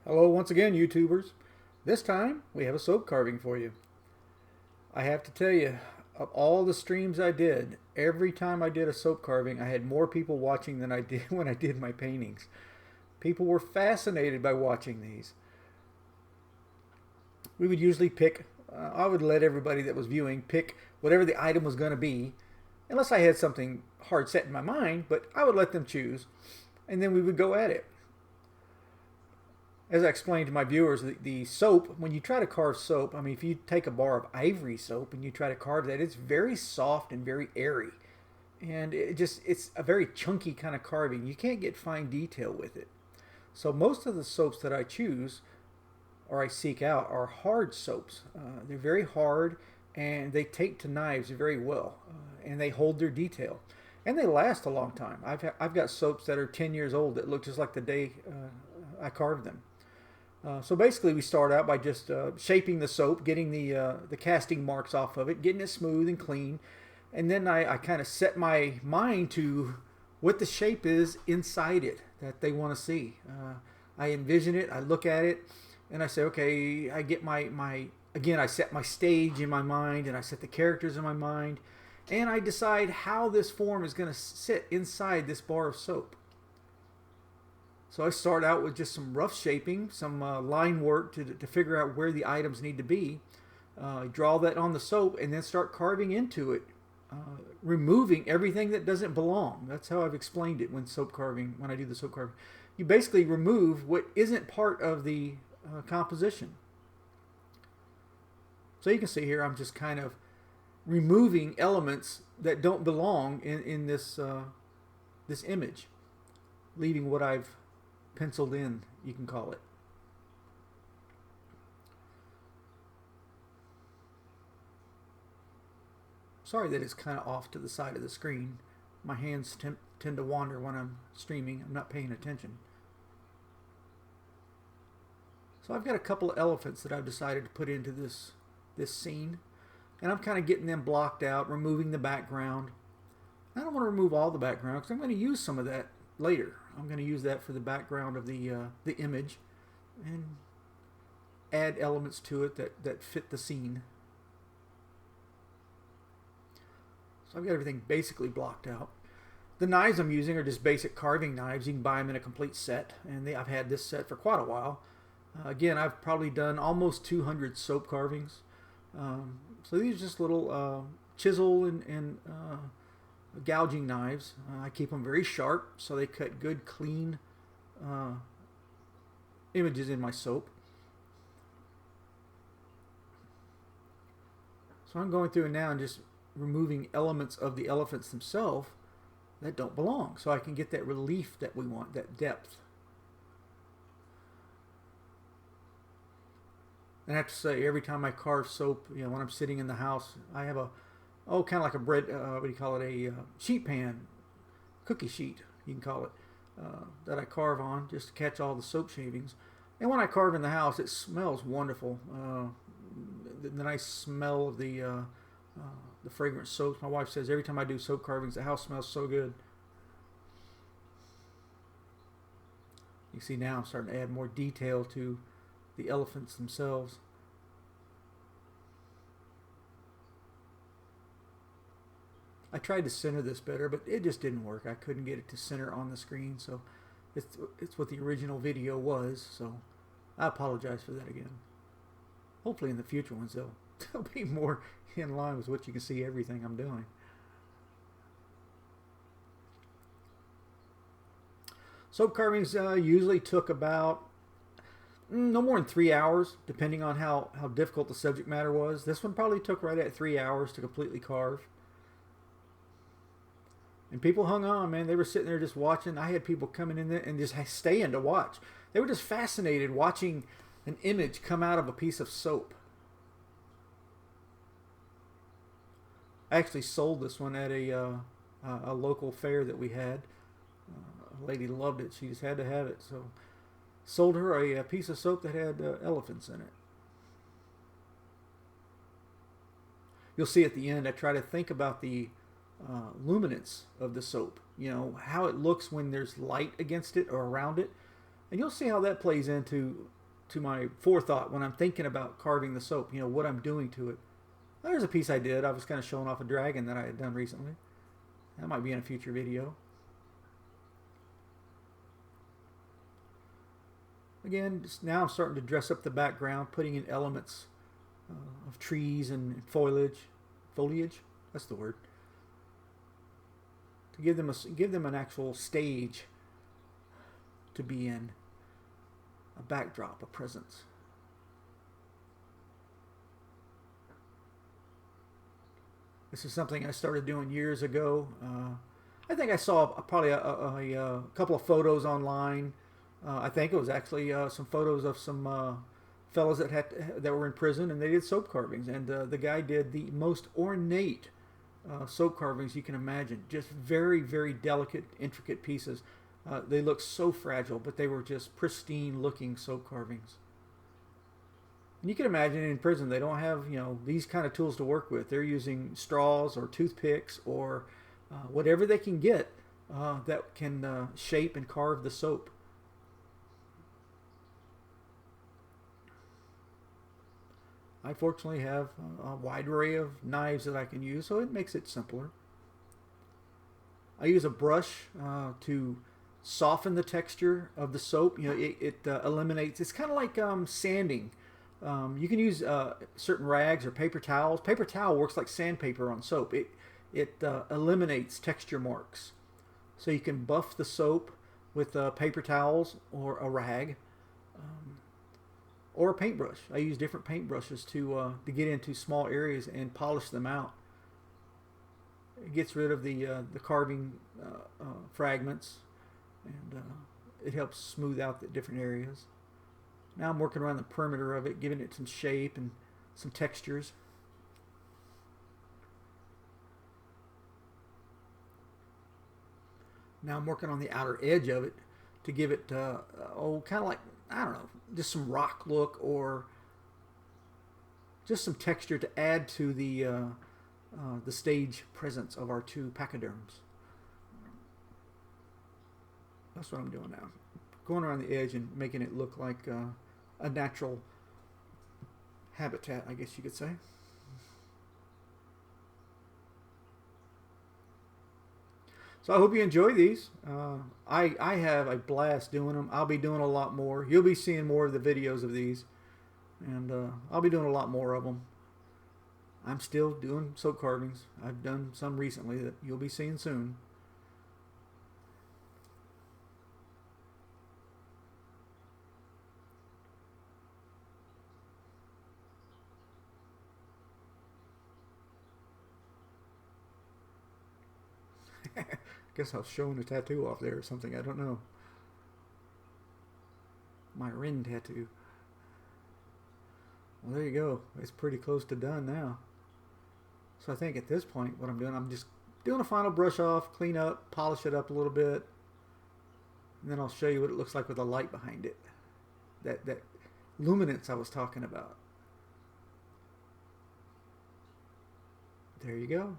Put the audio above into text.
Hello once again, YouTubers. This time we have a soap carving for you. I have to tell you, of all the streams I did, every time I did a soap carving, I had more people watching than I did when I did my paintings. People were fascinated by watching these. We would usually pick, I would let everybody that was viewing pick whatever the item was going to be, unless I had something hard set in my mind, but I would let them choose, and then we would go at it. As I explained to my viewers, the soap, when you try to carve soap, I mean, if you take a bar of ivory soap and you try to carve that, it's very soft and very airy. And it's a very chunky kind of carving. You can't get fine detail with it. So most of the soaps that I choose or I seek out are hard soaps. They're very hard and they take to knives very well and they hold their detail. And they last a long time. I've got soaps that are 10 years old that look just like the day I carved them. So basically we start out by just shaping the soap, getting the casting marks off of it, getting it smooth and clean. And then I kind of set my mind to what the shape is inside it that they want to see. I envision it, I look at it, and I say, okay, I get again, I set my stage in my mind and I set the characters in my mind. And I decide how this form is going to sit inside this bar of soap. So I start out with just some rough shaping, some line work to figure out where the items need to be. Draw that on the soap and then start carving into it, removing everything that doesn't belong. That's how I've explained it when I do the soap carving. You basically remove what isn't part of the composition. So you can see here I'm just kind of removing elements that don't belong in this image, leaving what I've penciled in, you can call it. Sorry that it's kind of off to the side of the screen. My hands tend to wander when I'm streaming. I'm not paying attention. So I've got a couple of elephants that I've decided to put into this scene. And I'm kind of getting them blocked out, removing the background. I don't want to remove all the background because I'm going to use some of that later. I'm going to use that for the background of the image and add elements to it that fit the scene. So I've got everything basically blocked out. The knives I'm using are just basic carving knives. You can buy them in a complete set, and I've had this set for quite a while. Again, I've probably done almost 200 soap carvings. So these are just little chisel and gouging knives. I keep them very sharp so they cut good, clean images in my soap. So I'm going through now and just removing elements of the elephants themselves that don't belong, so I can get that relief that we want, that depth. And I have to say, every time I carve soap, when I'm sitting in the house, I have kind of like a bread, what do you call it, a sheet pan, cookie sheet, you can call it, that I carve on just to catch all the soap shavings. And when I carve in the house, it smells wonderful. The nice smell of the fragrant soaps. My wife says every time I do soap carvings, the house smells so good. You see now I'm starting to add more detail to the elephants themselves. I tried to center this better, but it just didn't work. I couldn't get it to center on the screen, so it's what the original video was, so I apologize for that again. Hopefully in the future ones they'll be more in line with what you can see everything I'm doing. Soap carvings usually took about no more than 3 hours, depending on how difficult the subject matter was. This one probably took right at 3 hours to completely carve. And people hung on, man. They were sitting there just watching. I had people coming in there and just staying to watch. They were just fascinated watching an image come out of a piece of soap. I actually sold this one at a local fair that we had. A lady loved it. She just had to have it. So sold her a piece of soap that had elephants in it. You'll see at the end I try to think about the luminance of the soap, how it looks when there's light against it or around it, and you'll see how that plays into to my forethought when I'm thinking about carving the soap. You know what I'm doing to it. There's a piece I did. I was kind of showing off a dragon that I had done recently. That might be in a future video. Again, just now I'm starting to dress up the background, putting in elements of trees and foliage. Foliage, that's the word. To give them an actual stage to be in, a backdrop, a presence. This is something I started doing years ago. I think I saw probably a couple of photos online. I think it was actually some photos of some fellows that were in prison, and they did soap carvings. And the guy did the most ornate soap carvings you can imagine. Just very, very delicate, intricate pieces. They looked so fragile, but they were just pristine-looking soap carvings. And you can imagine in prison they don't have these kind of tools to work with. They're using straws or toothpicks or whatever they can get that can shape and carve the soap. I fortunately have a wide array of knives that I can use, so it makes it simpler. I use a brush to soften the texture of the soap. It eliminates. It's kind of like sanding. You can use certain rags or paper towels. Paper towel works like sandpaper on soap. It eliminates texture marks. So you can buff the soap with paper towels or a rag or a paintbrush. I use different paintbrushes to get into small areas and polish them out. It gets rid of the carving fragments, and it helps smooth out the different areas. Now I'm working around the perimeter of it, giving it some shape and some textures. Now I'm working on the outer edge of it to give it, kind of like, I don't know, just some rock look or just some texture to add to the stage presence of our two pachyderms. That's what I'm doing now. Going around the edge and making it look like a natural habitat, I guess you could say. So I hope you enjoy these. I have a blast doing them. I'll be doing a lot more. You'll be seeing more of the videos of these. And I'll be doing a lot more of them. I'm still doing soap carvings. I've done some recently that you'll be seeing soon. Guess I was showing a tattoo off there or something. I don't know. My Rin tattoo. Well, there you go. It's pretty close to done now. So I think at this point, what I'm doing, I'm just doing a final brush off, clean up, polish it up a little bit. And then I'll show you what it looks like with the light behind it. That luminance I was talking about. There you go.